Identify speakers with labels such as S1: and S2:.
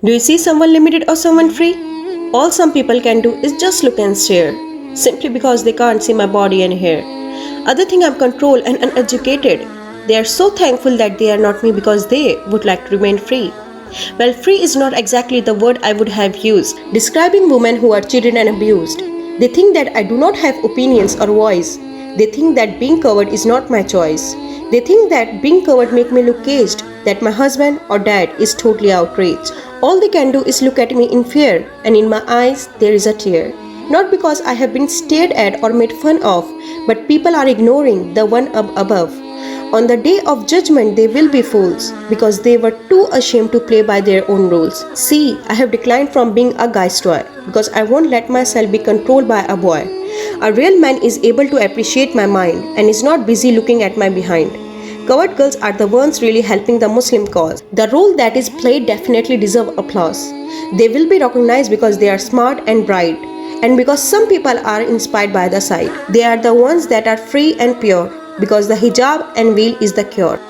S1: Do you see someone limited or someone free? All some people can do is just look and stare, simply because they can't see my body and hair. Other think I'm controlled and uneducated. They are so thankful that they are not me because they would like to remain free. Well, free is not exactly the word I would have used, describing women who are cheated and abused. They think that I do not have opinions or voice. They think that being covered is not my choice. They think that being covered make me look caged, that my husband or dad is totally outraged. All they can do is look at me in fear, and in my eyes there is a tear. Not because I have been stared at or made fun of, but people are ignoring the one up above. On the day of judgment they will be fools, because they were too ashamed to play by their own rules. See, I have declined from being a guy's toy, because I won't let myself be controlled by a boy. A real man is able to appreciate my mind and is not busy looking at my behind. Covered girls are the ones really helping the Muslim cause. The role that is played definitely deserves applause. They will be recognized because they are smart and bright, and because some people are inspired by the sight. They are the ones that are free and pure, because the hijab and veil is the cure.